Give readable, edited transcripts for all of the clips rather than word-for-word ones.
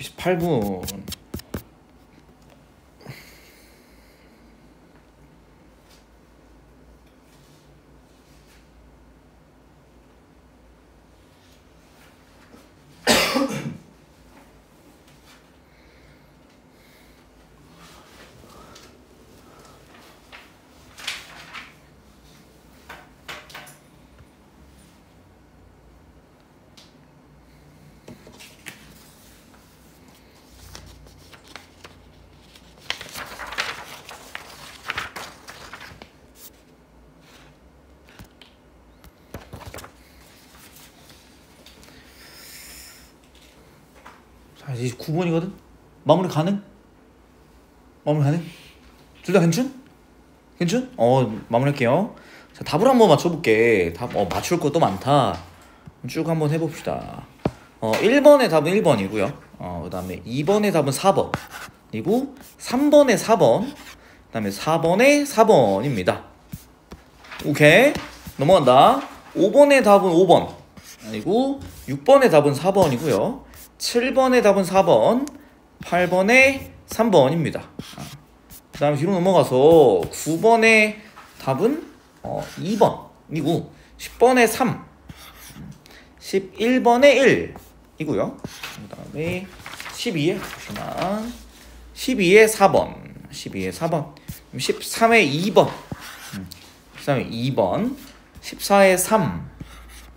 28분. 자, 이제 9번이거든? 마무리 가능? 마무리 가능? 둘 다 괜춘? 괜춘? 마무리할게요. 자, 답을 한번 맞춰볼게. 답, 맞출 것도 많다. 쭉 한번 해봅시다. 1번의 답은 1번이고요. 그 다음에 2번의 답은 4번. 그리고 3번의 4번. 그 다음에 4번의 4번입니다. 오케이. 넘어간다. 5번의 답은 5번. 그리고 6번의 답은 4번이고요. 7번의 답은 4번, 8번의 3번입니다. 그 다음에 뒤로 넘어가서 9번의 답은 2번이고 10번의 3, 11번의 1이고요. 그 다음에 12에 잠시만 12의 4번, 12의 4번, 13의 2번, 13의 2번, 14의 3,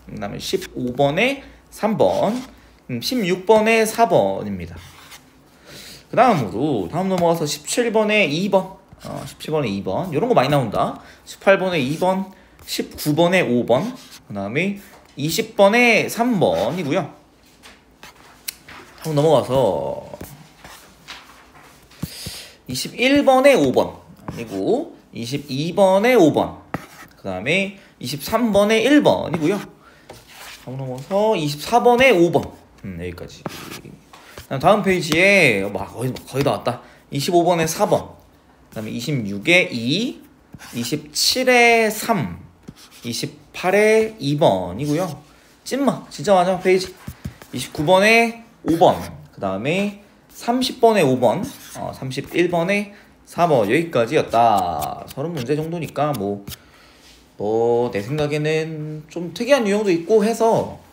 그 다음에 15번의 3번, 16번의 4번입니다. 그 다음으로 다음 넘어가서 17번의 2번, 17번의 2번 이런 거 많이 나온다. 18번의 2번, 19번의 5번, 그 다음에 20번의 3번이고요. 다음 넘어가서 21번의 5번, 그리고 22번의 5번, 그 다음에 23번의 1번이고요. 다음 넘어가서 24번의 5번. 여기까지. 다음 페이지에 거의 다 왔다. 25번에 4번, 그 다음에 26에 2, 27에 3, 28에 2번이고요. 찐마 진짜 마지막 페이지 29번에 5번, 그 다음에 30번에 5번, 31번에 4번 여기까지였다. 30문제 정도니까 내 생각에는 좀 특이한 유형도 있고 해서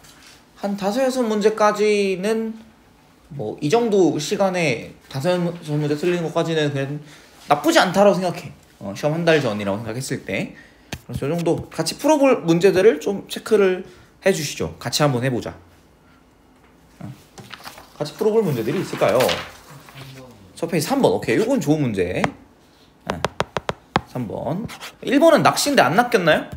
한 5-6문제까지는 이 정도 시간에 5-6문제 틀리는 것까지는 그냥 나쁘지 않다라고 생각해. 시험 한 달 전이라고 생각했을 때. 그래서 이 정도 같이 풀어볼 문제들을 좀 체크를 해주시죠. 같이 한번 해보자. 같이 풀어볼 문제들이 있을까요? 첫 페이지 3번. 오케이, 이건 좋은 문제. 3번. 1번은 낚시인데 안 낚였나요?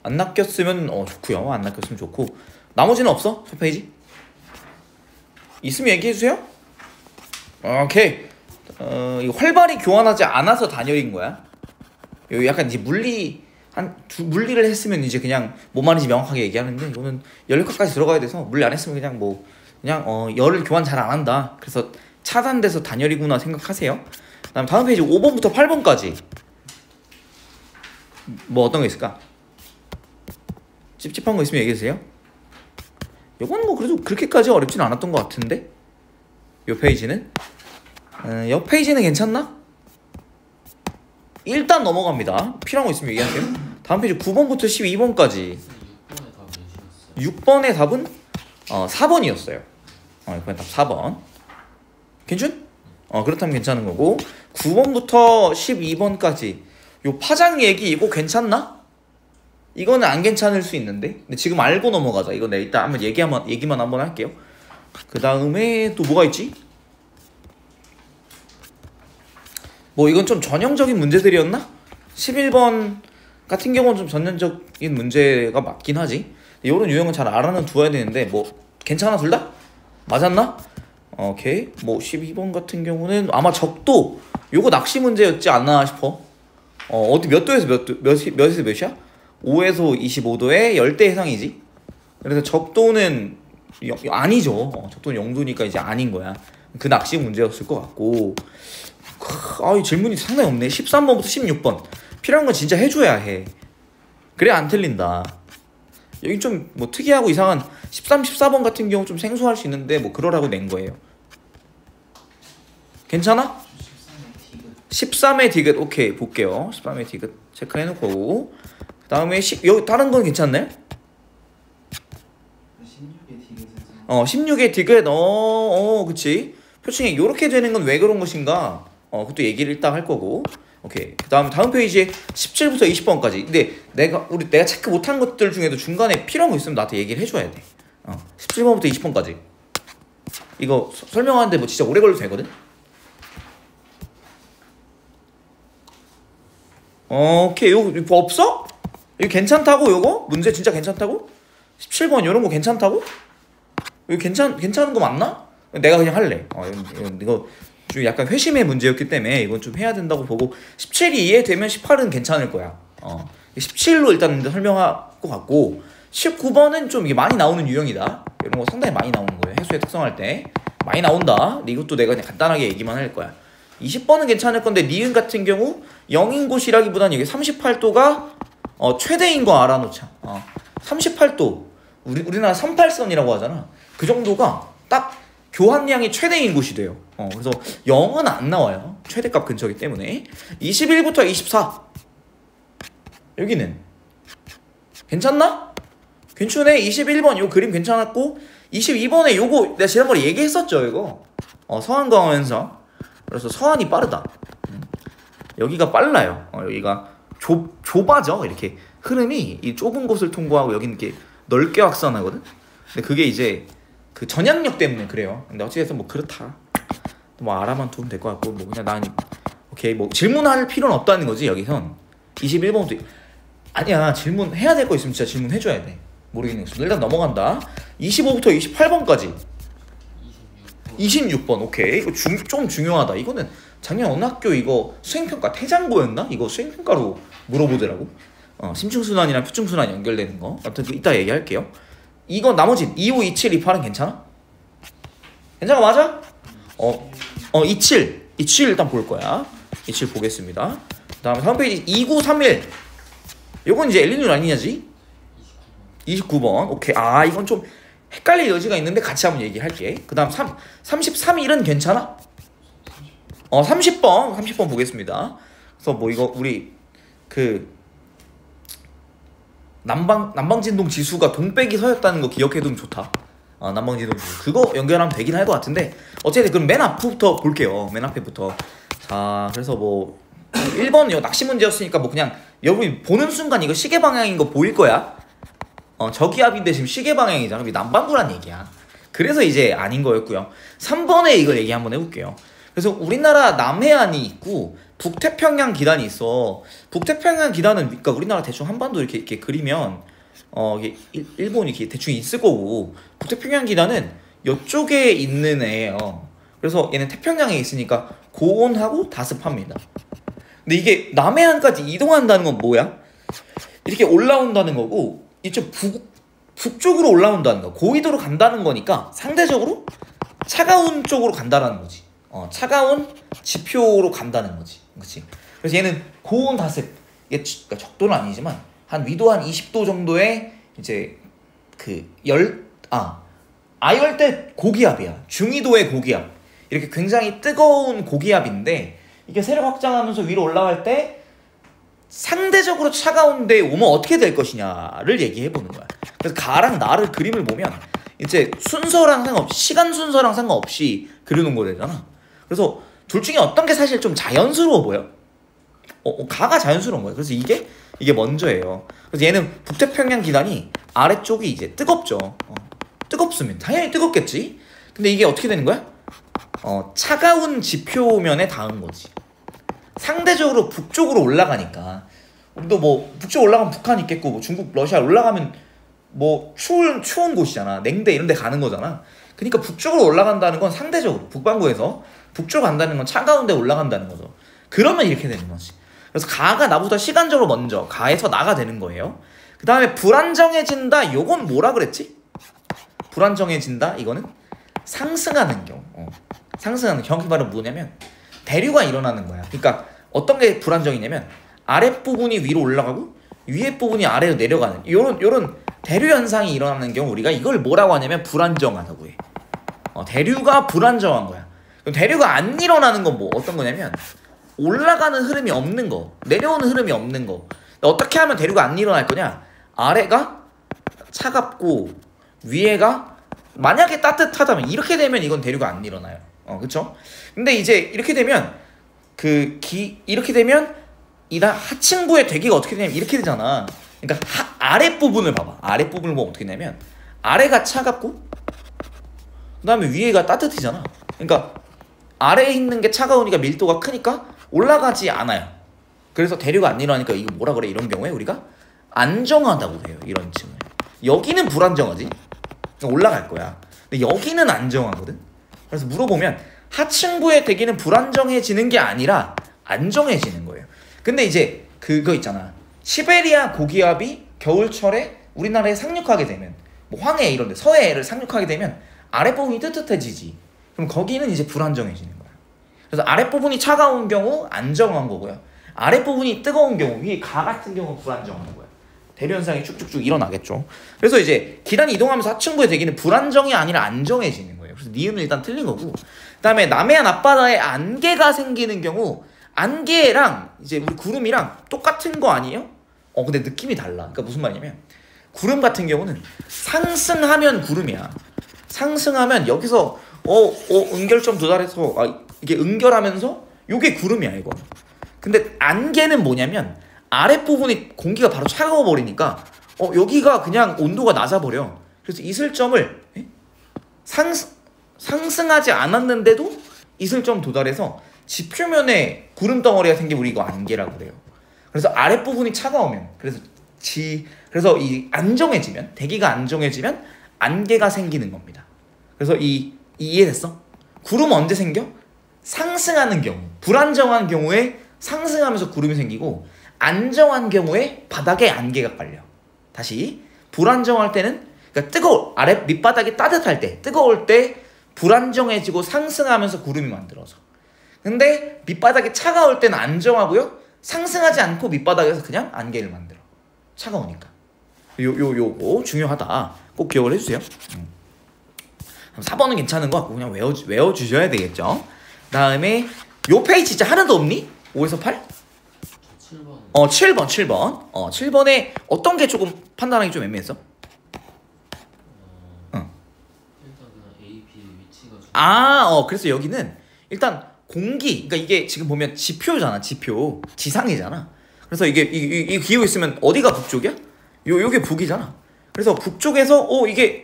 안 낚였으면 좋고요. 안 낚였으면 좋고. 나머지는 없어? 첫 페이지? 있으면 얘기해주세요. 오케이. 이거 활발히 교환하지 않아서 단열인 거야. 여기 약간 이제 물리를 했으면 이제 그냥 뭔 말인지 명확하게 얘기하는데, 이거는 연료값까지 들어가야 돼서 물리 안 했으면 그냥 열을 교환 잘 안 한다. 그래서 차단돼서 단열이구나 생각하세요. 다음 페이지 5번부터 8번까지 어떤 거 있을까? 찝찝한 거 있으면 얘기해주세요. 이건 그래도 그렇게까지 어렵진 않았던 것 같은데? 요 페이지는? 요 페이지는 괜찮나? 일단 넘어갑니다. 필요한 거 있으면 얘기하세요. 다음 페이지 9번부터 12번까지 6번의 답은 4번이었어요. 6번의 답 4번. 괜찮? 그렇다면 괜찮은 거고, 9번부터 12번까지 요 파장 얘기 이거 괜찮나? 이거는 안 괜찮을 수 있는데, 근데 지금 알고 넘어가자. 이거 내가 이따 한번 얘기만 한번 할게요. 그 다음에 또 뭐가 있지? 이건 좀 전형적인 문제들이었나? 11번 같은 경우는 좀 전형적인 문제가 맞긴 하지. 이런 유형은 잘 알아는 두어야 되는데, 괜찮아 둘 다? 맞았나? 오케이. 12번 같은 경우는 아마 적도 요거 낚시 문제였지 않나 싶어. 어디 몇 도에서 몇에서 몇이야? 5에서 25도의 열대 해상이지. 그래서 적도는 아니죠. 적도는 0도니까 이제 아닌 거야. 그 낚시 문제였을 것 같고. 이 질문이 상당히 없네. 13번부터 16번 필요한 건 진짜 해줘야 해. 그래야 안 틀린다. 여기 좀 특이하고 이상한 13, 14번 같은 경우 좀 생소할 수 있는데 그러라고 낸 거예요. 괜찮아? 13의 디귿 오케이 볼게요. 13의 디귿 체크해놓고 그 다음에 여기 다른 건 괜찮네? 16의 디귿 그치 표층이 요렇게 되는 건 왜 그런 것인가 그것도 얘기를 일단 할 거고 오케이 그 다음 페이지에 17부터 20번까지 근데 내가 체크 못한 것들 중에도 중간에 필요한 거 있으면 나한테 얘기를 해줘야 돼 17번부터 20번까지 이거 설명하는데 뭐 진짜 오래 걸려도 되거든? 오케이 이거 없어? 이거 괜찮다고 요거? 문제 진짜 괜찮다고? 17번 요런 거 괜찮다고? 이거 괜찮은 거 맞나? 내가 그냥 할래 이거 좀 약간 회심의 문제였기 때문에 이건 좀 해야 된다고 보고 17이 이해되면 18은 괜찮을 거야 17로 일단 설명할 것 같고 19번은 좀 이게 많이 나오는 유형이다 이런 거 상당히 많이 나오는 거예요 해수의 특성할 때 많이 나온다 근데 이것도 내가 그냥 간단하게 얘기만 할 거야 20번은 괜찮을 건데 니은 같은 경우 0인 곳이라기보다는 이게 38도가 최대인 거 알아놓자 38도 우리나라 38선이라고 하잖아 그 정도가 딱 교환량이 최대인 곳이 돼요 그래서 0은 안 나와요 최대값 근처이기 때문에 21부터 24 여기는 괜찮나? 괜찮네 21번 요 그림 괜찮았고 22번에 요거 내가 지난번에 얘기했었죠 이거 서한광 현상 그래서 서한이 빠르다 여기가 빨라요 여기가 좁아져 이렇게 흐름이 이 좁은 곳을 통과하고 여기는 이렇게 넓게 확산하거든 근데 그게 이제 그 전향력 때문에 그래요 근데 어찌됐든 뭐 그렇다 뭐 알아만 두면 될 것 같고 뭐 그냥 난 오케이 뭐 질문할 필요는 없다는 거지 여기선 21번부터 아니야 질문해야 될 거 있으면 진짜 질문해줘야 돼 모르겠는 거 있으면 일단 넘어간다 25부터 28번까지 26번 오케이 이거 좀 중요하다 이거는 작년 어느 학교 이거 수행평가 태장고였나? 이거 수행평가로 물어보더라고 심층순환이랑 표층순환 연결되는 거 아무튼 이따 얘기할게요 이거 나머지 25, 27, 28은 괜찮아? 괜찮아 맞아? 27 일단 볼 거야 27 보겠습니다 그 다음에 다음 페이지 2931 요건 이제 엘리뇨 아니냐지? 29번 오케이 이건 좀 헷갈릴 여지가 있는데 같이 한번 얘기할게 그 다음 33일은 괜찮아? 30번 보겠습니다 그래서 뭐 이거 우리 그 남방진동 지수가 동 빼기 서였다는 거 기억해두면 좋다 남방진동 지수 그거 연결하면 되긴 할 것 같은데 어쨌든 그럼 맨 앞부터 볼게요 맨 앞에부터 자 그래서 뭐 1번 이거 낚시 문제였으니까 뭐 그냥 여러분이 보는 순간 이거 시계 방향인 거 보일 거야 저기압인데 지금 시계 방향이잖아 남반구란 얘기야 그래서 이제 아닌 거였고요 3번에 이걸 얘기 한번 해볼게요 그래서 우리나라 남해안이 있고 북태평양 기단이 있어 북태평양 기단은 그러니까 우리나라 대충 한반도 이렇게 그리면 이게 일본이 이렇게 대충 있을 거고 북태평양 기단은 이쪽에 있는 애예요 그래서 얘는 태평양에 있으니까 고온하고 다습합니다 근데 이게 남해안까지 이동한다는 건 뭐야? 이렇게 올라온다는 거고 이쪽 북쪽으로 올라온다는 거 고緯도로 간다는 거니까 상대적으로 차가운 쪽으로 간다는 거지 차가운 지표로 간다는 거지 그치? 그래서 얘는 고온 다습 이게 그러니까 적도는 아니지만 한 위도 한 20도 정도의 이제 그 아열대 고기압이야 중위도의 고기압 이렇게 굉장히 뜨거운 고기압인데 이게 세력 확장하면서 위로 올라갈 때 상대적으로 차가운데 오면 어떻게 될 것이냐를 얘기해보는 거야 그래서 가랑 나를 그림을 보면 이제 순서랑 상관없이 시간 순서랑 상관없이 그려놓은 거잖아 그래서 둘 중에 어떤 게 사실 좀 자연스러워 보여 가가 자연스러운 거야 그래서 이게 먼저예요 그래서 얘는 북태평양 기단이 아래쪽이 이제 뜨겁죠 뜨겁으면 당연히 뜨겁겠지 근데 이게 어떻게 되는 거야? 차가운 지표면에 닿은 거지 상대적으로 북쪽으로 올라가니까 우리도 뭐 북쪽 올라가면 북한 있겠고 뭐 중국 러시아 올라가면 뭐 추운 곳이잖아 냉대 이런 데 가는 거잖아 그러니까 북쪽으로 올라간다는 건 상대적으로 북반구에서 북쪽 간다는 건 차가운 데 올라간다는 거죠 그러면 이렇게 되는 거지 그래서 가가 나보다 시간적으로 먼저 가에서 나가 되는 거예요 그 다음에 불안정해진다 요건 뭐라 그랬지? 불안정해진다 이거는 상승하는 경우 상승하는 정확히 말하면 뭐냐면 대류가 일어나는 거야 그러니까 어떤 게 불안정이냐면 아랫부분이 위로 올라가고 위에 부분이 아래로 내려가는 요런 대류 현상이 일어나는 경우 우리가 이걸 뭐라고 하냐면 불안정하다고 해 대류가 불안정한 거야 그럼 대류가 안 일어나는 건 뭐 어떤 거냐면 올라가는 흐름이 없는 거, 내려오는 흐름이 없는 거. 어떻게 하면 대류가 안 일어날 거냐? 아래가 차갑고 위에가 만약에 따뜻하다면 이렇게 되면 이건 대류가 안 일어나요. 그쵸? 근데 이제 이렇게 되면 이렇게 되면 이 하층부의 대기가 어떻게 되냐면 이렇게 되잖아. 그러니까 아랫부분을 봐봐. 아랫부분을 보면 어떻게 되냐면 아래가 차갑고 그 다음에 위에가 따뜻해지잖아. 그러니까 아래에 있는 게 차가우니까 밀도가 크니까 올라가지 않아요. 그래서 대류가 안 일어나니까 이거 뭐라 그래? 이런 경우에 우리가 안정하다고 해요. 이런 층을. 여기는 불안정하지. 올라갈 거야. 근데 여기는 안정하거든. 그래서 물어보면 하층부의 대기는 불안정해지는 게 아니라 안정해지는 거예요. 근데 이제 그거 있잖아. 시베리아 고기압이 겨울철에 우리나라에 상륙하게 되면 뭐 황해 이런 데 서해를 상륙하게 되면 아랫부분이 뜨뜻해지지. 그럼 거기는 이제 불안정해지는 거야. 그래서 아랫부분이 차가운 경우 안정한 거고요. 아랫부분이 뜨거운 경우, 위에 가 같은 경우 불안정한 거고요. 대류 현상이 쭉쭉쭉 일어나겠죠. 그래서 이제 기단이 이동하면서 하층부의 대기는 불안정이 아니라 안정해지는 거예요. 그래서 니은은 일단 틀린 거고. 그다음에 남해안 앞바다에 안개가 생기는 경우 안개랑 이제 우리 구름이랑 똑같은 거 아니에요? 근데 느낌이 달라. 그러니까 무슨 말이냐면 구름 같은 경우는 상승하면 구름이야. 상승하면 여기서 은결점 도달해서 이게 은결하면서 요게 구름이야 이거. 근데 안개는 뭐냐면 아랫부분이 공기가 바로 차가워 버리니까 여기가 그냥 온도가 낮아버려. 그래서 이슬점을 상승하지 않았는데도 이슬점 도달해서 지표면에 구름 덩어리가 생기면 우리 이거 안개라고 그래요. 그래서 아랫부분이 차가우면 그래서 이 안정해지면 대기가 안정해지면 안개가 생기는 겁니다. 그래서 이해됐어? 구름 언제 생겨? 상승하는 경우, 불안정한 경우에 상승하면서 구름이 생기고 안정한 경우에 바닥에 안개가 깔려. 다시 불안정할 때는 그러니까 아래 밑바닥이 따뜻할 때 뜨거울 때 불안정해지고 상승하면서 구름이 만들어져. 근데 밑바닥이 차가울 때는 안정하고요. 상승하지 않고 밑바닥에서 그냥 안개를 만들어. 차가우니까. 요거 중요하다. 꼭 기억을 해주세요. 4번은 괜찮은 거 같고 그냥 외워주셔야 되겠죠. 다음에 요 페이지 진짜 하나도 없니? 5에서 8? 7번. 7번에 어떤 게 조금 판단하기 좀 애매했어? 일단 그냥 A, B 위치가 그래서 여기는 일단 공기, 그러니까 이게 지금 보면 지표잖아. 지표. 지상이잖아. 그래서 이게 기울고 있으면 어디가 북쪽이야? 요게 북이잖아. 그래서 북쪽에서 이게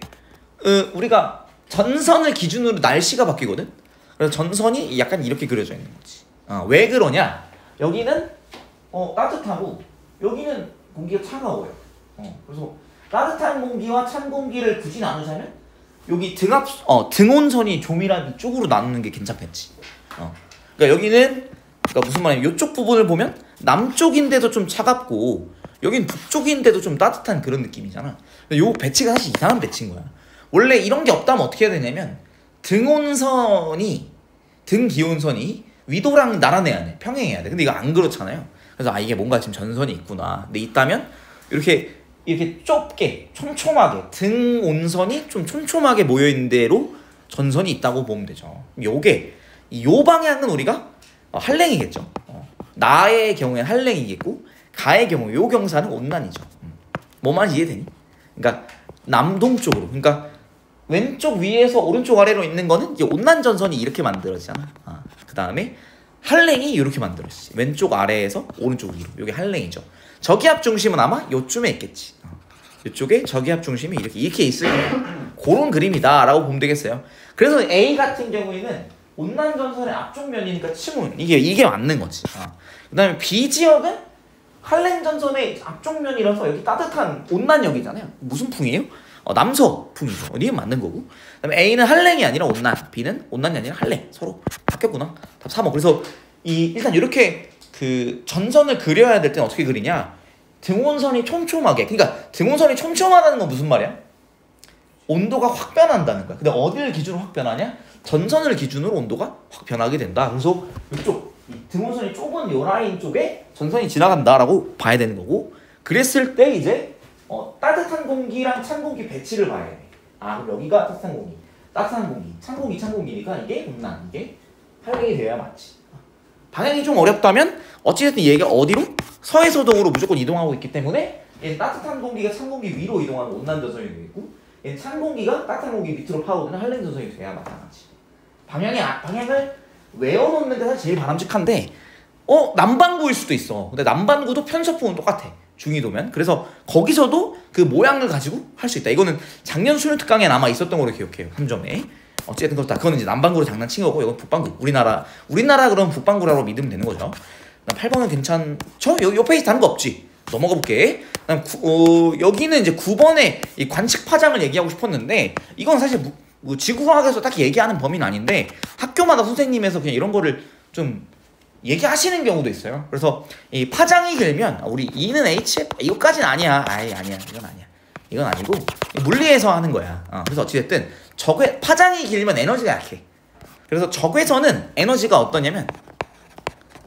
우리가 전선을 기준으로 날씨가 바뀌거든. 그래서 전선이 약간 이렇게 그려져 있는 거지. 왜 그러냐? 여기는 따뜻하고 여기는 공기가 차가워요. 그래서 따뜻한 공기와 찬 공기를 굳이 나누자면 여기 등온선이 조밀한 이쪽으로 나누는 게 괜찮겠지. 그러니까 여기는 무슨 말이냐면 이쪽 부분을 보면 남쪽인데도 좀 차갑고 여긴 북쪽인데도 좀 따뜻한 그런 느낌이잖아. 요 배치가 사실 이상한 배치인 거야. 원래 이런 게 없다면 어떻게 해야 되냐면 등온선이 등기온선이 위도랑 나란해야 돼. 평행해야 돼. 근데 이거 안 그렇잖아요. 그래서 이게 뭔가 지금 전선이 있구나. 근데 있다면 이렇게 좁게 촘촘하게 등온선이 좀 촘촘하게 모여있는 대로 전선이 있다고 보면 되죠. 요 방향은 우리가 한랭이겠죠. 나의 경우에는 한랭이겠고 가의 경우 요 경사는 온난이죠. 뭔 말인지 이해되니? 그러니까 남동쪽으로, 그러니까 왼쪽 위에서 오른쪽 아래로 있는 거는 이제 온난 전선이 이렇게 만들어지잖아. 그 다음에 한랭이 이렇게 만들어지지. 왼쪽 아래에서 오른쪽 위로. 이게 한랭이죠. 저기압 중심은 아마 요쯤에 있겠지. 이쪽에 저기압 중심이 이렇게 있을 그런 그림이다라고 보면 되겠어요. 그래서 A 같은 경우에는 온난 전선의 앞쪽 면이니까 층운 이게 맞는 거지. 그다음에 B 지역은 한랭 전선의 앞쪽 면이라서 여기 따뜻한 온난역이잖아요. 무슨 풍이에요? 남서풍이죠. 니은 맞는 거고. 그다음에 A는 한랭이 아니라 온난, B는 온난이 아니라 한랭. 서로 바뀌었구나. 답 3번. 그래서 일단 이렇게 그 전선을 그려야 될 때는 어떻게 그리냐? 등온선이 촘촘하게. 그러니까 등온선이 촘촘하다는 건 무슨 말이야? 온도가 확 변한다는 거야. 근데 어디를 기준으로 확 변하냐? 전선을 기준으로 온도가 확 변하게 된다. 그래서 이쪽 등온선이 좁은 요 라인 쪽에 전선이 지나간다라고 봐야 되는 거고. 그랬을 때 이제 따뜻한 공기랑 찬 공기 배치를 봐야 돼. 그럼 여기가 따뜻한 공기, 찬 공기니까 이게 온난, 이게 활갱이 되어야 맞지. 방향이 좀 어렵다면 어찌됐든 얘가 어디로? 서에서 동으로 무조건 이동하고 있기 때문에 얘는 따뜻한 공기가 찬 공기 위로 이동하는 온난 전선이 되겠고 얘는 찬 공기가 따뜻한 공기 밑으로 파고드는 한랭 전선이 돼야 마찬가지. 방향을 외워놓는 게 사실 제일 바람직한데 남반구일 수도 있어. 근데 남반구도 편서풍은 똑같아. 중위도면. 그래서 거기서도 그 모양을 가지고 할 수 있다. 이거는 작년 수능 특강에 아마 있었던 걸로 기억해요. 한 점에. 어쨌든 그렇다. 그거는 이제 남반구로 장난친 거고 이건 북반구. 우리나라 그럼 북반구라고 믿으면 되는 거죠. 8번은 괜찮죠? 요 페이지 다른 거 없지? 넘어가 볼게. 그다음 여기는 이제 9번에 이 관측 파장을 얘기하고 싶었는데 이건 사실 지구과학에서 딱히 얘기하는 범위는 아닌데 학교마다 선생님에서 그냥 이런 거를 좀 얘기하시는 경우도 있어요. 그래서 이 파장이 길면 우리 E는 H 이거까지는 아니야. 아니야. 이건 아니고 물리에서 하는 거야. 그래서 어찌됐든 파장이 길면 에너지가 약해. 그래서 적외선은 에너지가 어떠냐면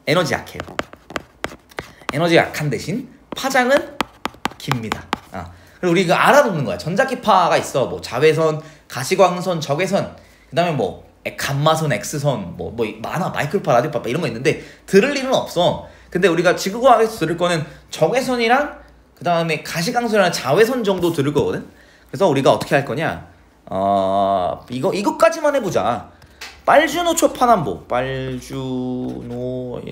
에너지 약해요. 에너지가 약한 대신 파장은 깁니다. 그리고 우리 알아두는 거야. 전자기파가 있어. 뭐 자외선, 가시광선, 적외선, 그다음에 뭐 감마선, X선, 뭐 많아. 마이크로파, 라디오파 이런 거 있는데 들을 일은 없어. 근데 우리가 지구과학에서 들을 거는 적외선이랑 그다음에 가시광선이랑 자외선 정도 들을 거거든. 그래서 우리가 어떻게 할 거냐? 이거까지만 해보자. 빨주노 초파남보, 빨주노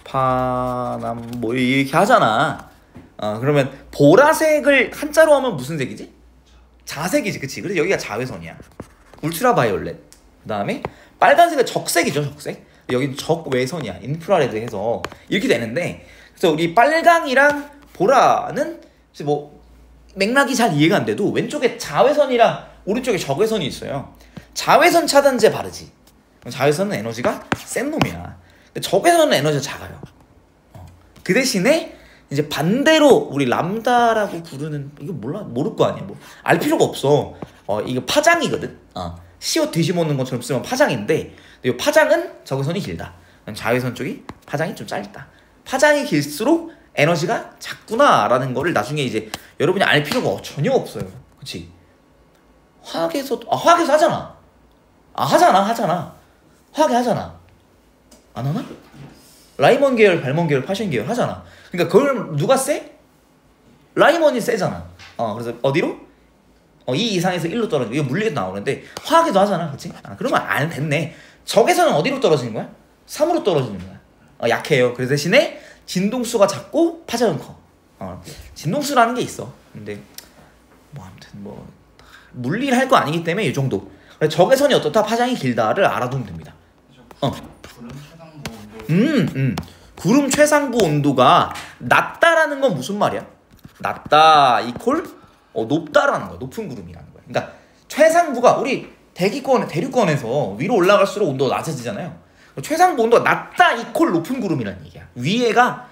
초파남보 이렇게 하잖아. 그러면 보라색을 한자로 하면 무슨 색이지? 자색이지, 그치? 그래서 여기가 자외선이야. 울트라바이올렛. 그 다음에 빨간색은 적색이죠, 적색. 여기는 적외선이야. 인프라레드 해서 이렇게 되는데, 그래서 우리 빨강이랑 보라는 뭐 맥락이 잘 이해가 안 돼도 왼쪽에 자외선이랑 오른쪽에 적외선이 있어요. 자외선 차단제 바르지. 자외선은 에너지가 센 놈이야. 근데 적외선은 에너지가 작아요. 그 대신에 이제 반대로 우리 람다라고 부르는 이거 모를 거 아니야. 뭐 알 필요가 없어. 이거 파장이거든. CO 뒤집어놓는 것처럼 쓰면 파장인데 이 파장은 적외선이 길다. 자외선 쪽이 파장이 좀 짧다. 파장이 길수록 에너지가 작구나라는 거를 나중에 이제 여러분이 알 필요가 전혀 없어요. 그치? 화학에서 하잖아. 하잖아. 화학에 하잖아. 안 하나? 라이먼 계열, 발먼 계열, 파션 계열 하잖아. 그러니까 그걸 누가 세? 라이먼이 세잖아. 그래서 어디로? 2 이상에서 1로 떨어지고 이거 물리에도 나오는데 화학에도 하잖아. 그치? 그러면 안 됐네. 적외선은 어디로 떨어지는 거야? 3으로 떨어지는 거야. 약해요. 그 대신에 진동수가 작고 파장은 커. 진동수라는 게 있어. 근데 아무튼 물리를 할 거 아니기 때문에 이 정도. 적외선이 어떻다, 파장이 길다를 알아두면 됩니다. 구름 최상부 온도가 낮다라는 건 무슨 말이야? 낮다 이퀄 높다라는 거야. 높은 구름이라는 거야. 그러니까 최상부가 우리 대륙권에서 위로 올라갈수록 온도가 낮아지잖아요. 최상부 온도가 낮다 이퀄 높은 구름이라는 얘기야. 위에가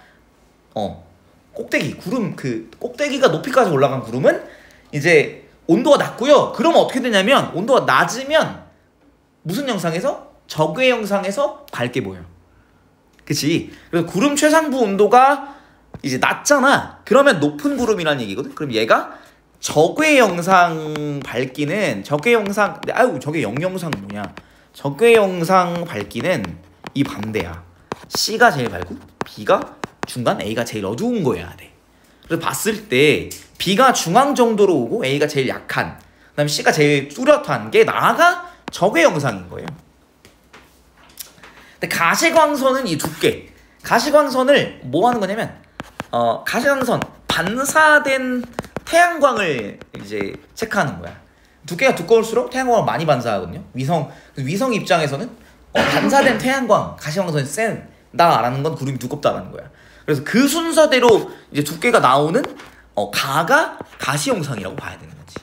꼭대기 구름 꼭대기가 높이까지 올라간 구름은 이제 온도가 낮고요. 그러면 어떻게 되냐면 온도가 낮으면 무슨 영상에서? 적외 영상에서 밝게 보여. 그치? 그래서 구름 최상부 온도가 이제 낮잖아. 그러면 높은 구름이라는 얘기거든. 그럼 얘가 적외 영상 밝기는 적외 영상 뭐냐? 적외 영상 밝기는 이 반대야. C가 제일 밝고 B가 중간, A가 제일 어두운 거여야 돼. 그래서 봤을 때 B가 중앙 정도로 오고 A가 제일 약한, 그다음에 C가 제일 뚜렷한 게 나가 적외 영상인 거예요. 근데 가시광선은 이 두께. 가시광선을 뭐 하는 거냐면 가시광선 반사된 태양광을 이제 체크하는 거야. 두께가 두꺼울수록 태양광을 많이 반사하거든요. 위성 입장에서는 반사된 태양광, 가시광선이 센다라는 건 구름이 두껍다라는 거야. 그래서 그 순서대로 이제 두께가 나오는 가가 가시영상이라고 봐야 되는 거지.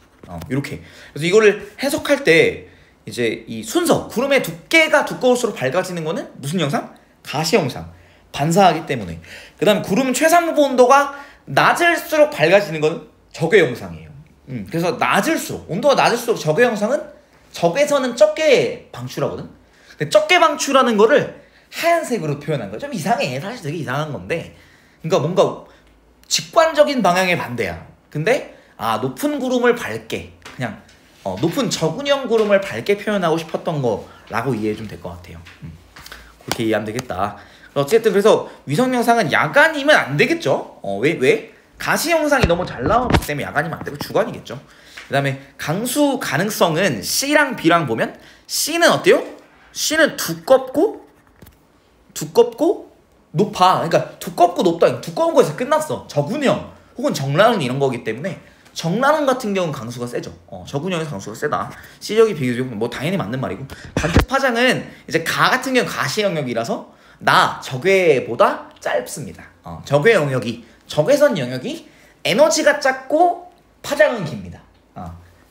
이렇게. 그래서 이거를 해석할 때 이제 이 순서, 구름의 두께가 두꺼울수록 밝아지는 거는 무슨 영상? 가시영상. 반사하기 때문에. 그 다음에 구름 최상부 온도가 낮을수록 밝아지는 거는 적외 영상이에요. 그래서 온도가 낮을수록 적외 영상은, 적외선은 적게 방출하거든. 근데 적게 방출하는 거를 하얀색으로 표현한 거 좀 이상해. 사실 되게 이상한 건데, 그러니까 뭔가 직관적인 방향의 반대야. 근데 높은 구름을 밝게 그냥 높은 저군형 구름을 밝게 표현하고 싶었던 거라고 이해해 주면 될 것 같아요. 그렇게 이해하면 되겠다. 어쨌든 그래서 위성 영상은 야간이면 안 되겠죠. 왜? 가시 영상이 너무 잘 나오기 때문에 야간이면 안 되고 주간이겠죠. 그 다음에 강수 가능성은 C랑 B랑 보면 C는 어때요? C는 두껍고 높아. 그러니까 두껍고 높다. 두꺼운 거에서 끝났어. 저군형 혹은 정란운 이런 거기 때문에 정란운 같은 경우는 강수가 세죠. 저군형에서 강수가 세다. C력이 비교적 뭐 당연히 맞는 말이고, 반대 파장은 이제 가 같은 경우는 가시 영역이라서 적외보다 짧습니다. 적외 영역이 적외선 영역이 에너지가 작고 파장은 깁니다.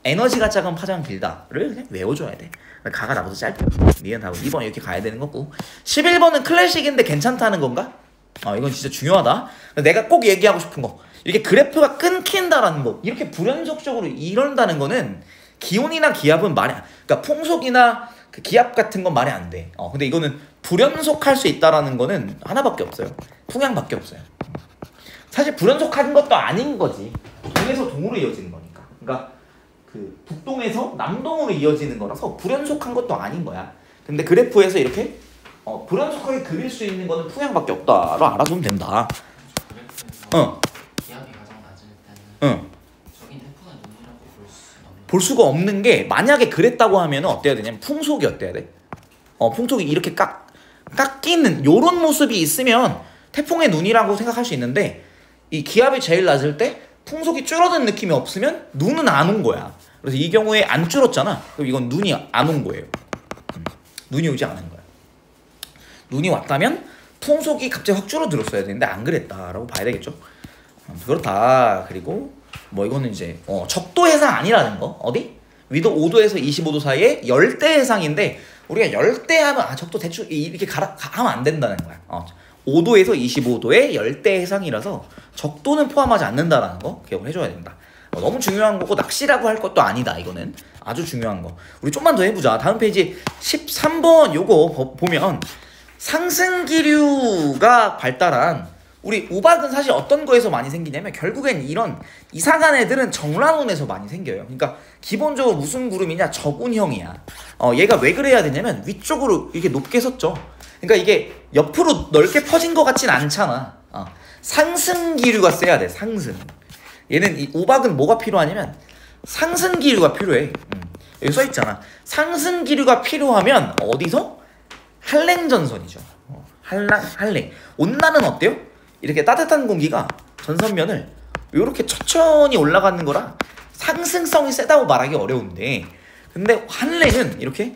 에너지가 작은 파장은 길다를 그냥 외워줘야 돼. 가가 나보다 짧다. 니은하고 2번 이렇게 가야 되는 거고, 11번은 클래식인데 괜찮다는 건가? 이건 진짜 중요하다. 내가 꼭 얘기하고 싶은 거, 이렇게 그래프가 끊긴다라는 거, 이렇게 불연속적으로 이런다는 거는 기온이나 기압은 말이 안, 그러니까 풍속이나 그 기압 같은 건 말이 안 돼. 근데 이거는 불연속할 수 있다라는 거는 하나밖에 없어요. 풍향밖에 없어요. 사실 불연속한 것도 아닌 거지. 동에서 동으로 이어지는 거니까. 그러니까 그 북동에서 남동으로 이어지는 거라서 불연속한 것도 아닌 거야. 근데 그래프에서 이렇게 불연속하게 그릴 수 있는 거는 풍향밖에 없다로 알아두면 된다. 기압이 가장 낮을 때는 저긴 태풍의 눈이라고 볼 수가 없는 게, 만약에 그랬다고 하면 어때야 되냐면 풍속이 어때야 돼? 풍속이 이렇게 깎이는 요런 모습이 있으면 태풍의 눈이라고 생각할 수 있는데, 이 기압이 제일 낮을 때 풍속이 줄어든 느낌이 없으면 눈은 안 온 거야. 그래서 이 경우에 안 줄었잖아. 그럼 이건 눈이 안 온 거예요. 눈이 오지 않은 거야. 눈이 왔다면 풍속이 갑자기 확 줄어들었어야 되는데 안 그랬다라고 봐야 되겠죠. 그렇다. 그리고 뭐 이거는 이제 적도 해상 아니라는 거. 어디? 위도 5도에서 25도 사이에 열대 해상인데, 우리가 열대 하면 적도 대충 이렇게 하면 안 된다는 거야. 5도에서 25도의 열대 해상이라서 적도는 포함하지 않는다라는 거 기억을 해줘야 된다. 너무 중요한 거고 낚시라고 할 것도 아니다. 이거는 아주 중요한 거. 우리 좀만 더 해보자. 다음 페이지 13번 요거 보면 상승기류가 발달한 우리 우박은 사실 어떤 거에서 많이 생기냐면, 결국엔 이런 이상한 애들은 정란운에서 많이 생겨요. 그러니까 기본적으로 무슨 구름이냐? 저군형이야. 얘가 왜 그래야 되냐면 위쪽으로 이렇게 높게 섰죠. 그러니까 이게 옆으로 넓게 퍼진 것 같진 않잖아. 상승기류가 세야 돼. 상승. 얘는 이 우박은 뭐가 필요하냐면 상승기류가 필요해. 여기 써있잖아. 상승기류가 필요하면 어디서? 한랭전선이죠. 한랭. 온난은 어때요? 이렇게 따뜻한 공기가 전선면을 이렇게 천천히 올라가는 거라 상승성이 세다고 말하기 어려운데, 근데 한랭은 이렇게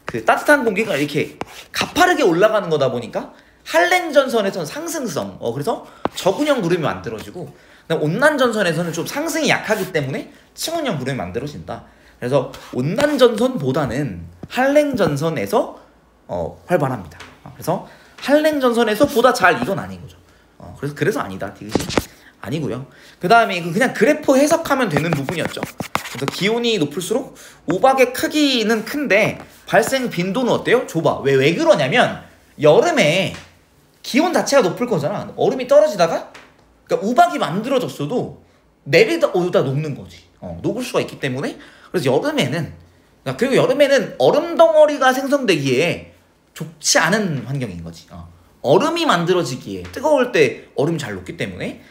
그 따뜻한 공기가 이렇게 가파르게 올라가는 거다 보니까 한랭전선에서는 상승성, 그래서 저군형 구름이 만들어지고, 온난전선에서는 좀 상승이 약하기 때문에 층온형 구름이 만들어진다. 그래서 온난전선보다는 한랭전선에서 활발합니다. 그래서 한랭전선에서 보다 잘 이건 아닌 거죠. 그래서 아니다. 디귿이 아니고요. 그 다음에 그냥 그래프 해석하면 되는 부분이었죠. 그래서 기온이 높을수록 우박의 크기는 큰데 발생 빈도는 어때요? 좁아. 왜 그러냐면 여름에 기온 자체가 높을 거잖아. 얼음이 떨어지다가, 그러니까 우박이 만들어졌어도 내리다 오다 녹는 거지. 녹을 수가 있기 때문에. 그래서 그리고 여름에는 얼음 덩어리가 생성되기에 좋지 않은 환경인 거지. 얼음이 만들어지기에 뜨거울 때 얼음이 잘 녹기 때문에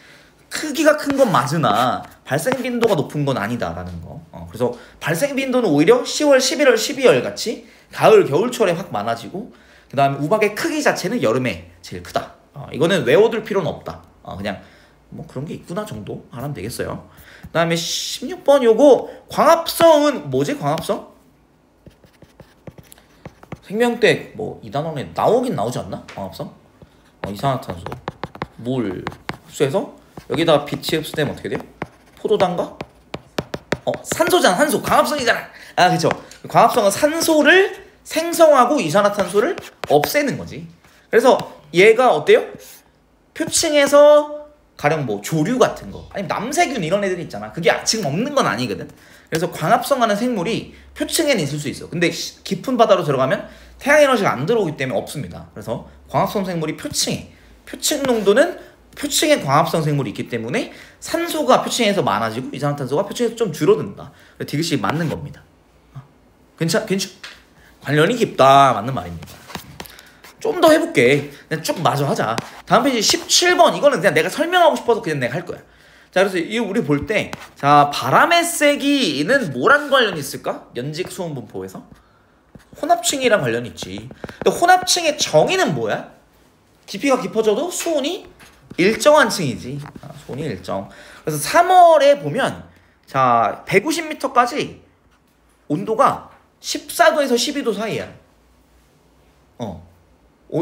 크기가 큰 건 맞으나 발생 빈도가 높은 건 아니다라는 거. 그래서 발생 빈도는 오히려 10월, 11월, 12월 같이 가을, 겨울철에 확 많아지고, 그 다음에 우박의 크기 자체는 여름에 제일 크다. 이거는 외워둘 필요는 없다. 그냥 뭐 그런 게 있구나 정도 하면 되겠어요. 그 다음에 16번 요거 광합성은 뭐지? 광합성? 생명때 뭐 이 단원에 나오긴 나오지 않나? 광합성? 이산화탄소, 물 흡수해서 여기다가 빛이 흡수되면 어떻게 돼요? 포도당과? 산소잖아. 산소. 광합성이잖아. 그쵸. 광합성은 산소를 생성하고 이산화탄소를 없애는 거지. 그래서 얘가 어때요? 표층에서 가령 뭐 조류 같은 거, 아니면 남세균 이런 애들이 있잖아. 그게 지금 없는 건 아니거든. 그래서 광합성하는 생물이 표층에는 있을 수 있어. 근데 깊은 바다로 들어가면 태양 에너지가 안 들어오기 때문에 없습니다. 그래서 광합성 생물이 표층 농도는 표층에 광합성 생물이 있기 때문에 산소가 표층에서 많아지고 이산화탄소가 표층에서 좀 줄어든다. 디귿이 맞는 겁니다. 괜찮 관련이 깊다 맞는 말입니다. 좀 더 해볼게. 그냥 쭉 마저 하자. 다음 페이지 17번 이거는 그냥 내가 설명하고 싶어서 그냥 내가 할 거야. 자, 그래서 이 우리 볼 때 자 바람의 세기는 뭐랑 관련이 있을까? 연직 수온 분포에서 혼합층이랑 관련이 있지. 근데 혼합층의 정의는 뭐야? 깊이가 깊어져도 수온이 일정한 층이지. 수온이 일정. 그래서 3월에 보면 자 150m까지 온도가 14도에서 12도 사이야.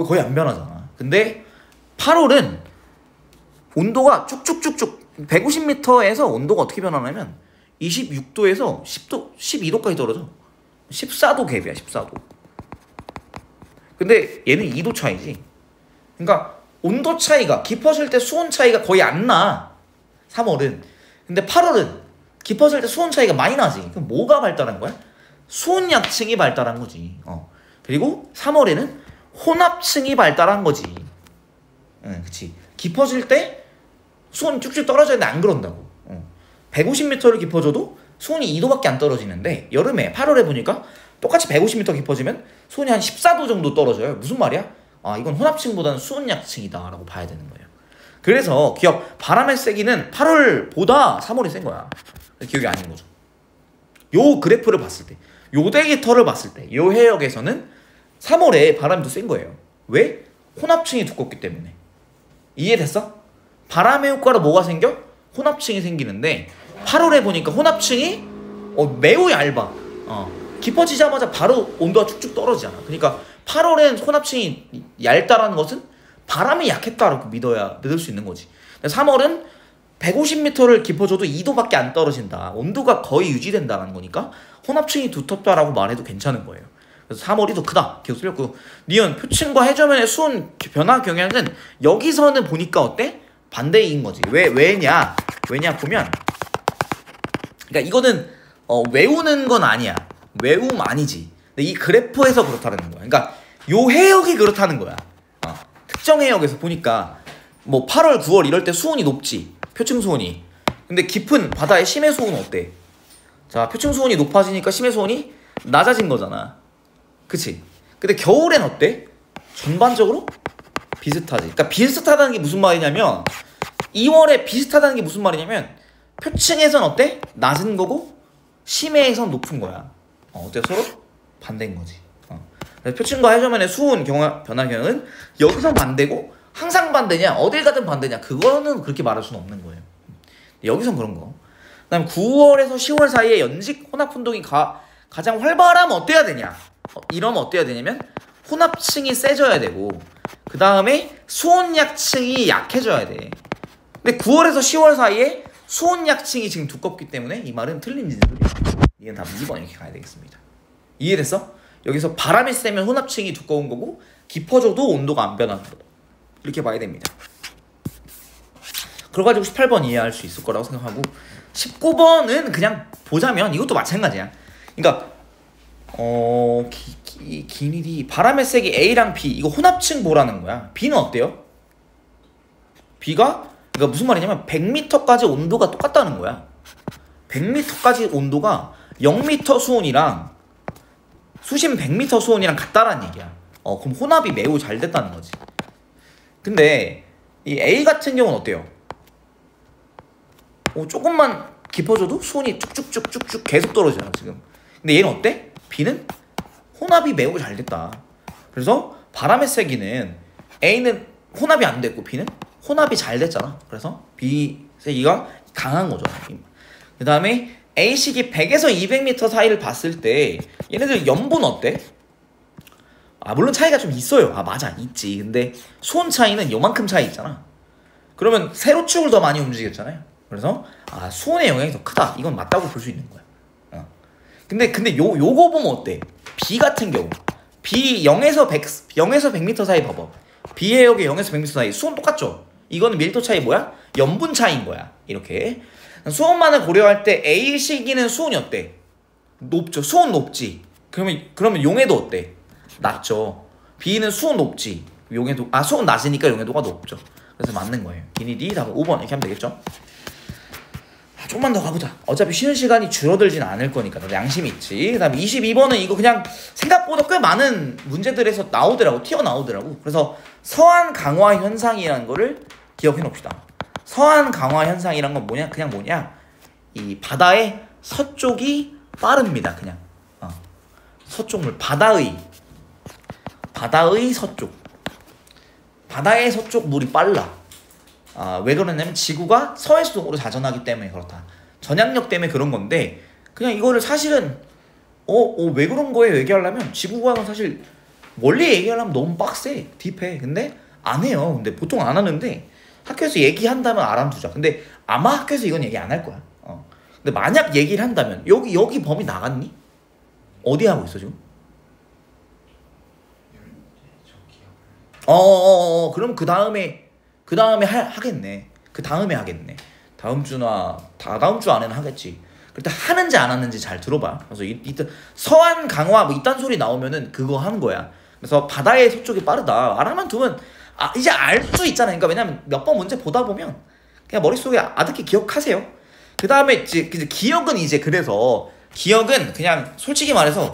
거의 안 변하잖아. 근데 8월은 온도가 쭉쭉쭉쭉 150m에서 온도가 어떻게 변하냐면 26도에서 10도, 12도까지 떨어져. 14도 갭이야, 14도. 근데 얘는 2도 차이지. 그러니까 온도 차이가 깊어질 때 수온 차이가 거의 안 나. 3월은. 근데 8월은 깊어질 때 수온 차이가 많이 나지. 그럼 뭐가 발달한 거야? 수온약층이 발달한 거지. 그리고 3월에는 혼합층이 발달한 거지. 그치. 깊어질 때 수온이 쭉쭉 떨어지는데 안 그런다고. 150m를 깊어져도 수온이 2도밖에 안 떨어지는데 여름에 8월에 보니까 똑같이 150m 깊어지면 수온이 한 14도 정도 떨어져요. 무슨 말이야? 이건 혼합층보다는 수온약층이다 라고 봐야 되는 거예요. 그래서 기억, 바람의 세기는 8월보다 3월이 센 거야. 기억이 아닌 거죠. 요 그래프를 봤을 때, 요 데이터를 봤을 때, 요 해역에서는 3월에 바람이 더 센 거예요. 왜? 혼합층이 두껍기 때문에. 이해됐어? 바람의 효과로 뭐가 생겨? 혼합층이 생기는데 8월에 보니까 혼합층이 매우 얇아. 깊어지자마자 바로 온도가 쭉쭉 떨어지잖아. 그러니까 8월엔 혼합층이 얇다라는 것은 바람이 약했다라고 믿을 수 있는 거지. 3월은 150m를 깊어져도 2도밖에 안 떨어진다. 온도가 거의 유지된다는 거니까 혼합층이 두텁다라고 말해도 괜찮은 거예요. 그래서 3월이 더 크다. 기억 틀렸고. 니은 표층과 해저면의 수온 변화 경향은 여기서는 보니까 어때? 반대인 거지. 왜냐 보면 그러니까 이거는 외우는 건 아니야. 외움 아니지. 근데 이 그래프에서 그렇다는 거야. 그러니까 요 해역이 그렇다는 거야. 특정 해역에서 보니까 뭐 8월, 9월 이럴 때 수온이 높지. 표층 수온이. 근데 깊은 바다의 심해 수온은 어때? 자, 표층 수온이 높아지니까 심해 수온이 낮아진 거잖아. 그치? 근데 겨울엔 어때? 전반적으로 비슷하지. 그러니까 비슷하다는 게 무슨 말이냐면 2월에 비슷하다는 게 무슨 말이냐면 표층에선 어때? 낮은 거고 심해에선 높은 거야. 어때? 서로 반대인 거지. 표층과 해저면의 수온 변화 경향은 여기서 반대고 항상 반대냐? 어딜 가든 반대냐? 그거는 그렇게 말할 수는 없는 거예요. 여기선 그런 거. 그다음 9월에서 10월 사이에 연직 혼합 운동이 가장 활발하면 어때야 되냐? 이러면 어때야 되냐면 혼합층이 세져야 되고 그 다음에 수온약층이 약해져야 돼. 근데 9월에서 10월 사이에 수온약층이 지금 두껍기 때문에 이 말은 틀린 진술이야. 이건 답 2번 이렇게 가야 되겠습니다. 이해됐어? 여기서 바람이 세면 혼합층이 두꺼운 거고 깊어져도 온도가 안 변하는 거다. 이렇게 봐야 됩니다. 그래가지고 18번 이해할 수 있을 거라고 생각하고 19번은 그냥 보자면 이것도 마찬가지야. 그러니까 길이 바람의 세기 A랑 B 이거 혼합층 보라는 거야. B는 어때요? B가 그러니까 무슨 말이냐면 100m까지 온도가 똑같다는 거야. 100m까지 온도가 0m 수온이랑 수심 100m 수온이랑 같다라는 얘기야. 그럼 혼합이 매우 잘 됐다는 거지. 근데 이 A 같은 경우는 어때요? 조금만 깊어져도 수온이 쭉쭉쭉쭉쭉 계속 떨어지잖아 지금. 근데 얘는 어때? B는 혼합이 매우 잘 됐다. 그래서 바람의 세기는 A는 혼합이 안 됐고 B는 혼합이 잘 됐잖아. 그래서 B 세기가 강한 거죠. 그 다음에 A식이 100에서 200m 사이를 봤을 때 얘네들 염분 어때? 물론 차이가 좀 있어요. 맞아 있지. 근데 수온 차이는 요만큼 차이 있잖아. 그러면 세로축을 더 많이 움직였잖아요. 그래서 수온의 영향이 더 크다. 이건 맞다고 볼 수 있는 거야. 근데 요거 보면 어때? B 같은 경우 B 0에서 100m 사이 봐봐. B 해역의 0에서 100m 사이 수온 똑같죠? 이거는 밀도 차이 뭐야? 염분 차이인 거야. 이렇게 수온만을 고려할 때 A 시기는 수온이 어때? 높죠. 수온 높지. 그러면 용해도 어때? 낮죠. B는 수온 높지. 용해도 수온 낮으니까 용해도가 높죠. 그래서 맞는 거예요. 기니 D 답은 5번 이렇게 하면 되겠죠? 조금만 더 가보자. 어차피 쉬는 시간이 줄어들진 않을 거니까 너 양심이 있지. 그 다음에 22번은 이거 그냥 생각보다 꽤 많은 문제들에서 나오더라고. 튀어나오더라고. 그래서 서한 강화 현상이라는 거를 기억해 놓읍시다. 서한 강화 현상이란 건 뭐냐? 그냥 뭐냐? 이 바다의 서쪽이 빠릅니다. 그냥 서쪽물 바다의 서쪽, 바다의 서쪽 물이 빨라. 왜 그러냐면 지구가 서해수 쪽으로 자전하기 때문에 그렇다. 전향력 때문에 그런 건데 그냥 이거를 사실은 왜 그런 거예요? 얘기하려면 지구과학은 사실 멀리 얘기하려면 너무 빡세, 딥해. 근데 안 해요. 근데 보통 안 하는데 학교에서 얘기한다면 알아두자. 근데 아마 학교에서 이건 얘기 안 할 거야. 근데 만약 얘기를 한다면 여기 범위 나갔니? 어디 하고 있어 지금? 그럼 그 다음에 하겠네. 그 다음에 하겠네. 다음 주나 다다음 주 안에는 하겠지. 그때 하는지 안 하는지 잘 들어봐. 그래서 이때 서한 강화 뭐 이딴 소리 나오면은 그거 하는 거야. 그래서 바다의 서쪽이 빠르다. 알아만 두면 이제 알 수 있잖아요. 그러니까 왜냐면 몇 번 문제 보다 보면 그냥 머릿속에 아득히 기억하세요. 그 다음에 이제 기억은 이제 그래서 기억은 그냥 솔직히 말해서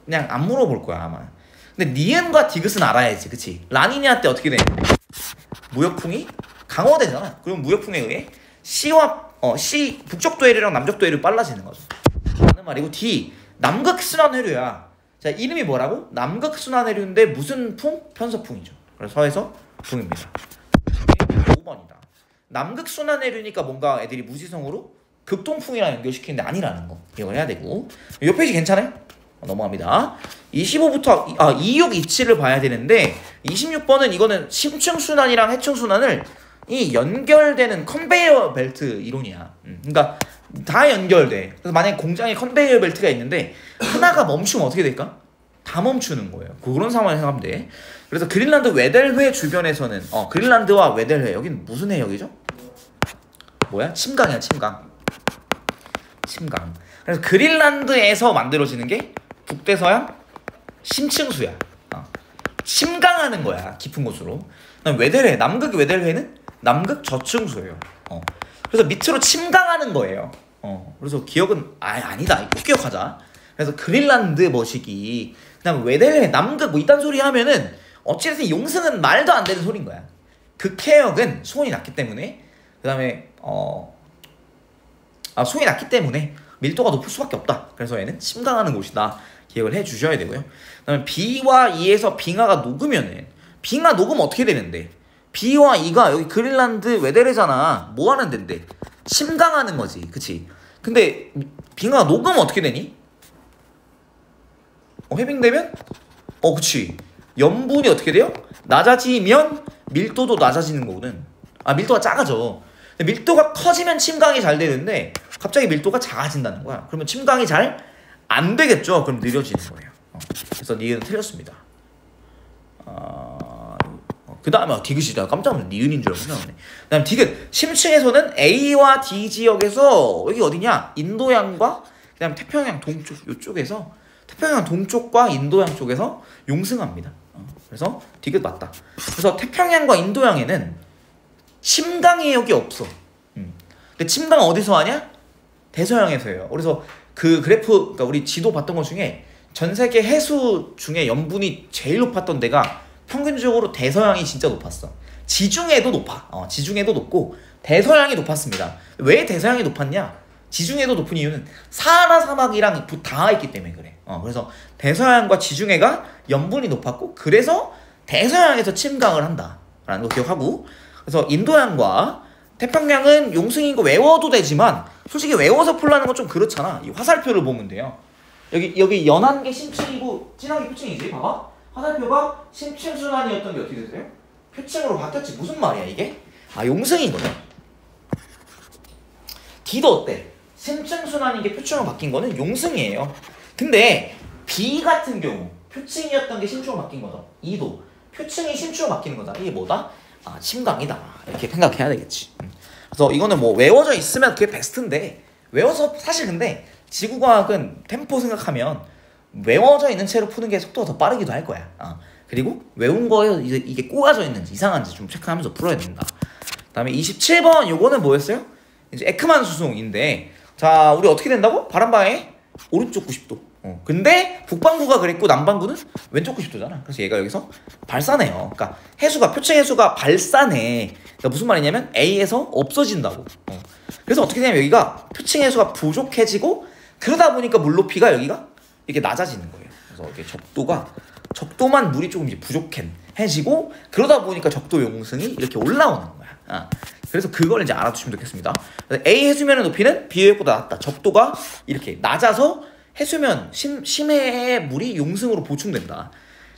그냥 안 물어볼 거야 아마. 근데 니은과 디귿은 알아야지, 그치? 라니냐 때 어떻게 돼? 무역풍이 강화되잖아. 그럼 무역풍에 의해 C 북쪽 도해류랑 남쪽 도해류 빨라지는 거죠. 라는 말이고 D 남극순환해류야. 자, 이름이 뭐라고? 남극순환해류인데 무슨 풍? 편서풍이죠. 그래서 서해서 풍입니다. 5번이다. 남극순환해류니까 뭔가 애들이 무지성으로 극동풍이랑 연결시키는데 아니라는 거 이걸 해야 되고. 이 페이지 괜찮아요? 넘어갑니다. 25부터 26, 27을 봐야 되는데 26번은 이거는 심층순환이랑 해층순환을 이 연결되는 컨베이어 벨트 이론이야. 그러니까 다 연결돼. 그래서 만약에 공장에 컨베이어 벨트가 있는데 하나가 멈추면 어떻게 될까? 다 멈추는 거예요. 그런 상황을 생각하면 돼. 그래서 그린란드 웨델회 주변에서는 그린란드와 웨델회 여기는 무슨 해역이죠? 뭐야? 침강이야, 침강. 그래서 그린란드에서 만들어지는 게 북대서양 심층수야. 침강하는 거야, 깊은 곳으로. 그다음 웨델회, 남극 웨델회는 남극 저층수예요. 그래서 밑으로 침강하는 거예요. 그래서 기억은 아니다. 꼭 기억하자. 그래서 그린란드 머시기, 그다음 웨델회, 남극 뭐 이딴 소리 하면은 어찌됐든 용승은 말도 안 되는 소린 거야. 극해역은 수온이 낮기 때문에, 그다음에 수온이 낮기 때문에 밀도가 높을 수밖에 없다. 그래서 얘는 침강하는 곳이다. 기억을 해 주셔야 되고요. 그다음에 B와 E에서 빙하가 녹으면은 빙하 녹으면 어떻게 되는데? B와 E가 여기 그린란드 웨델해잖아. 뭐 하는 데인데? 침강하는 거지. 그치? 근데 빙하가 녹으면 어떻게 되니? 해빙되면? 그치. 염분이 어떻게 돼요? 낮아지면 밀도도 낮아지는 거거든. 밀도가 작아져. 근데 밀도가 커지면 침강이 잘 되는데 갑자기 밀도가 작아진다는 거야. 그러면 침강이 잘 안 되겠죠. 그럼 느려지는 거예요. 그래서 니은 틀렸습니다. 그 다음에 디귿이다. 깜짝 놀랐네. 니은인 줄 알고 생각하네. 그 다음 디귿. 심층에서는 A와 D 지역에서 여기 어디냐? 인도양과 그 다음 태평양 동쪽 요쪽에서 태평양 동쪽과 인도양 쪽에서 용승합니다. 그래서 디귿 맞다. 그래서 태평양과 인도양에는 침강 해역이 없어. 근데 침강은 어디서 하냐? 대서양에서 해요. 그래서 그 그래프, 그러니까 우리 지도 봤던 것 중에 전 세계 해수 중에 염분이 제일 높았던 데가 평균적으로 대서양이 진짜 높았어. 지중해도 높아. 지중해도 높고 대서양이 높았습니다. 왜 대서양이 높았냐? 지중해도 높은 이유는 사하라 사막이랑 닿아 있기 때문에 그래. 그래서 대서양과 지중해가 염분이 높았고 그래서 대서양에서 침강을 한다라는 거 기억하고, 그래서 인도양과 태평양은 용승인 거 외워도 되지만 솔직히 외워서 풀라는 건 좀 그렇잖아. 이 화살표를 보면 돼요. 여기 연한 게 심층이고 진한 게 표층이지. 봐봐. 화살표가 심층순환이었던 게 어떻게 됐어요? 표층으로 바뀌었지. 무슨 말이야 이게? 용승인 거죠. D도 어때? 심층순환인 게 표층으로 바뀐 거는 용승이에요. 근데 B 같은 경우 표층이었던 게 심층으로 바뀐 거죠. E도 표층이 심층으로 바뀌는 거다. 이게 뭐다? 침강이다. 이렇게 생각해야 되겠지. 그래서 이거는 뭐 외워져 있으면 그게 베스트인데 외워서 사실 근데 지구과학은 템포 생각하면 외워져 있는 채로 푸는 게 속도가 더 빠르기도 할 거야. 그리고 외운 거에 이게 꼬아져 있는지 이상한지 좀 체크하면서 풀어야 된다. 그다음에 27번 요거는 뭐였어요? 이제 에크만 수송인데 자 우리 어떻게 된다고? 바람방에 오른쪽 90도. 근데 북반구가 그랬고 남반구는 왼쪽 90도잖아. 그래서 얘가 여기서 발산해요. 그러니까 해수가 표층 해수가 발산해. 그러니까 무슨 말이냐면 A에서 없어진다고. 그래서 어떻게 되냐면 여기가 표층 해수가 부족해지고 그러다 보니까 물 높이가 여기가 이렇게 낮아지는 거예요. 그래서 이게 적도만 물이 조금 이제 부족해지고 그러다 보니까 적도 용승이 이렇게 올라오는 거야. 그래서 그걸 이제 알아두시면 좋겠습니다. A 해수면의 높이는 B 해역보다 낮다. 적도가 이렇게 낮아서 해수면 심해의 물이 용승으로 보충된다.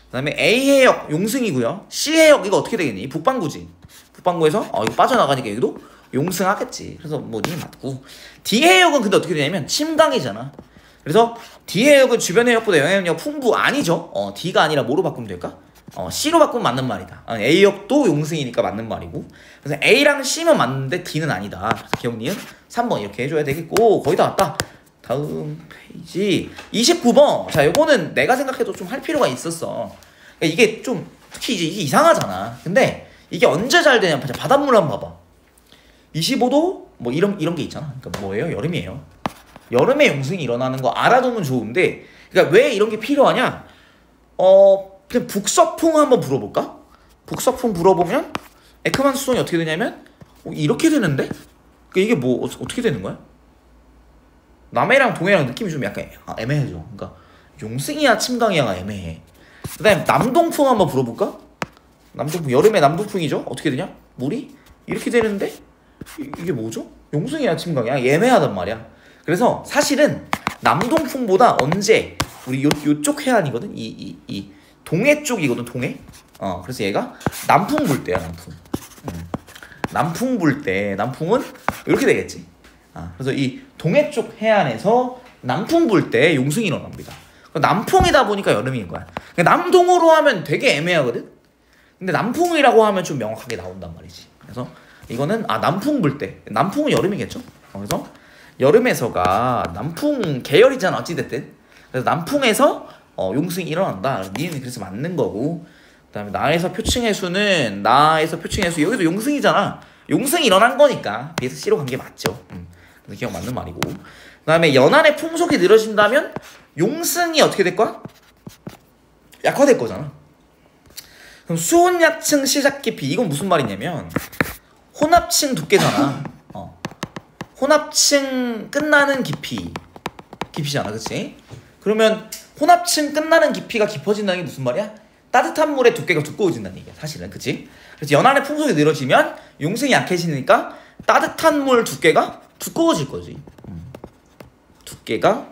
그 다음에 A 해역 용승이고요. C 해역 이거 어떻게 되겠니? 북반구지. 북반구에서 이거 빠져나가니까 여기도 용승하겠지. 그래서 뭐 니 맞고 D 해역은 근데 어떻게 되냐면 침강이잖아. 그래서 D 해역은 주변 해역보다 영향력 풍부 아니죠. D가 아니라 뭐로 바꾸면 될까? C로 바꾸면 맞는 말이다. A역도 용승이니까 맞는 말이고. 그래서 A랑 C면 맞는데 D는 아니다. 그래서 기억니은 3번 이렇게 해줘야 되겠고 거의 다 왔다. 다음 페이지 29번. 자 요거는 내가 생각해도 좀 할 필요가 있었어. 그러니까 이게 좀 특히 이제 이게 이상하잖아. 근데 이게 언제 잘 되냐? 바닷물 한번 봐봐. 25도 뭐 이런 게 있잖아. 그러니까 뭐예요? 여름이에요. 여름에 용승이 일어나는 거 알아두면 좋은데 그러니까 왜 이런 게 필요하냐? 그냥 북서풍 한번 불어볼까? 북서풍 불어보면 에크만 수송이 어떻게 되냐면 이렇게 되는데? 그러니까 이게 뭐 어떻게 되는 거야? 남해랑 동해랑 느낌이 좀 약간 애매해져. 그러니까 용승이야 침강이야가 애매해. 그 다음에 남동풍 한번 불어볼까? 남동풍 여름에 남동풍이죠? 어떻게 되냐? 물이 이렇게 되는데 이게 뭐죠? 용승이야 침강이야? 애매하단 말이야. 그래서 사실은 남동풍보다 언제 우리 요쪽 해안이거든? 이 동해 쪽이거든 동해. 그래서 얘가 남풍 불 때야 남풍. 남풍 불 때 남풍은 이렇게 되겠지. 그래서 이 동해 쪽 해안에서 남풍 불 때 용승이 일어납니다. 남풍이다 보니까 여름인 거야. 남동으로 하면 되게 애매하거든. 근데 남풍이라고 하면 좀 명확하게 나온단 말이지. 그래서 이거는 남풍 불 때 남풍은 여름이겠죠. 그래서 여름에서가 남풍 계열이잖아 어찌됐든. 그래서 남풍에서 용승이 일어난다. 니는 그래서 맞는 거고. 그 다음에 나에서 표층 해수는 여기도 용승이잖아. 용승이 일어난 거니까 B에서 C로 간 게 맞죠. 그래서 기억 맞는 말이고. 그 다음에 연안의 풍속이 늘어진다면 용승이 어떻게 될 거야? 약화될 거잖아. 그럼 수온약층 시작 깊이 이건 무슨 말이냐면 혼합층 두께잖아. 혼합층 끝나는 깊이잖아, 그치? 그러면 혼합층 끝나는 깊이가 깊어진다는 게 무슨 말이야? 따뜻한 물의 두께가 두꺼워진다는 얘기야, 사실은, 그치? 그래서 연안의 풍속이 늘어지면 용승이 약해지니까 따뜻한 물 두께가 두꺼워질 거지. 두께가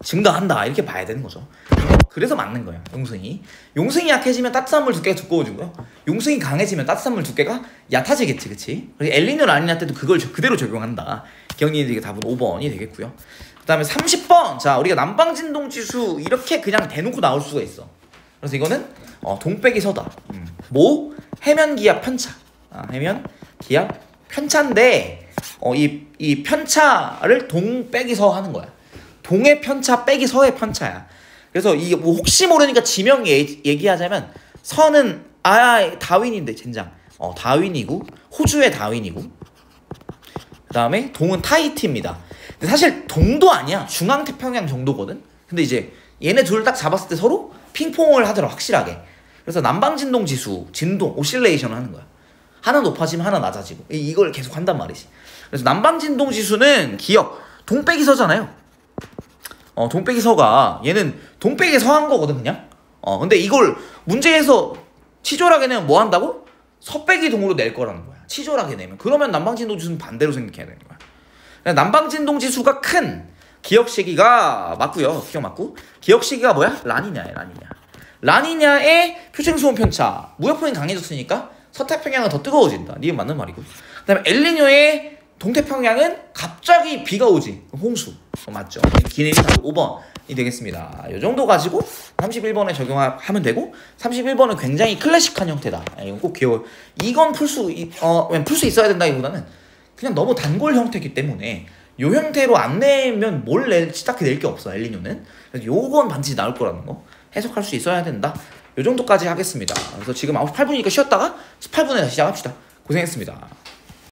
증가한다 이렇게 봐야 되는 거죠. 그래서 맞는 거야 용승이 약해지면 따뜻한 물 두께가 두꺼워지고요. 용승이 강해지면 따뜻한 물 두께가 얕아지겠지, 그치? 그래서 엘니뇨 라니냐 때도 그걸 그대로 적용한다. 기억니은 답은 5번이 되겠고요. 그 다음에 30번. 자 우리가 남방진동지수 이렇게 그냥 대놓고 나올 수가 있어. 그래서 이거는 동 빼기 서다. 뭐? 해면 기압 편차. 해면 기압 편차인데 이 편차를 동 빼기 서 하는 거야. 동의 편차 빼기 서의 편차야. 그래서 이 뭐 혹시 모르니까 지명 얘기하자면 서는 다윈인데 젠장. 다윈이고 호주의 다윈이고 그 다음에 동은 타히티입니다. 근데 사실 동도 아니야. 중앙태평양 정도거든. 근데 이제 얘네 둘 딱 잡았을 때 서로 핑퐁을 하더라 확실하게. 그래서 남방진동 지수 진동 오실레이션을 하는 거야. 하나 높아지면 하나 낮아지고 이걸 계속 한단 말이지. 그래서 남방진동 지수는 기억 동 빼기 서잖아요. 동 빼기 서가 얘는 동 빼기 서 한 거거든 그냥. 근데 이걸 문제에서 치졸하게 내면 뭐 한다고? 서 빼기 동으로 낼 거라는 거야. 치졸하게 내면. 그러면 남방진동 지수는 반대로 생각해야 되는 거야. 남방진동 지수가 큰 기억 시기가 맞고요. 기억 맞고. 기억 시기가 뭐야? 라니냐야. 라니냐의 표층 수온 편차. 무역풍이 강해졌으니까 서태평양은 더 뜨거워진다. 이게 맞는 말이고. 그다음에 엘니뇨의 동태평양은 갑자기 비가 오지. 홍수. 맞죠? 기내리 5번이 되겠습니다. 이 정도 가지고 31번에 적용하면 되고 31번은 굉장히 클래식한 형태다. 이건 꼭 기억. 이건 풀 수 있어야 된다기보다는 그냥 너무 단골 형태이기 때문에 이 형태로 안 내면 딱히 낼 게 없어. 엘니뇨는. 그래서 요건 반드시 나올 거라는 거 해석할 수 있어야 된다. 요 정도까지 하겠습니다. 그래서 지금 9시 8분이니까 쉬었다가 18분에 다시 시작합시다. 고생했습니다.